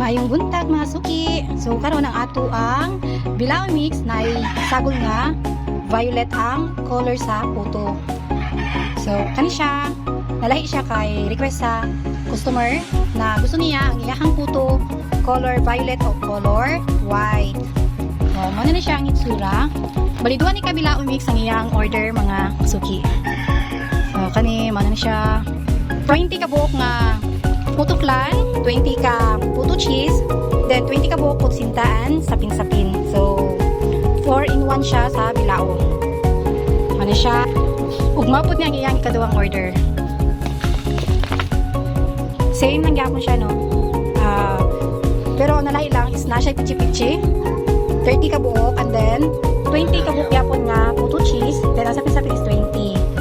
Maayong buntag mga suki. So karon ang ato ang Bilao mix na sagol nga violet ang color sa puto. So kani siya, nalahi siya kay request sa customer na gusto niya ang iyahang puto color violet o color white. So mo na siya ang itsura. Baliduan ni Bilao mix ang iyang order mga suki. So kani mo na siya 20 ka buok nga puto flan, 20 ka puto cheese, then 20 ka buok sintaan, sapin-sapin. So, 4 in 1 siya sa Bilao. Ano siya? Ugmapot niya ang iyang ikaduhang order. Same lang gyapon siya, no? Pero nalahi lang is na siya pichi-pichi. 30 ka buok and then 20 ka buok gyapon nga puto cheese, then ang sapin-sapin is 20.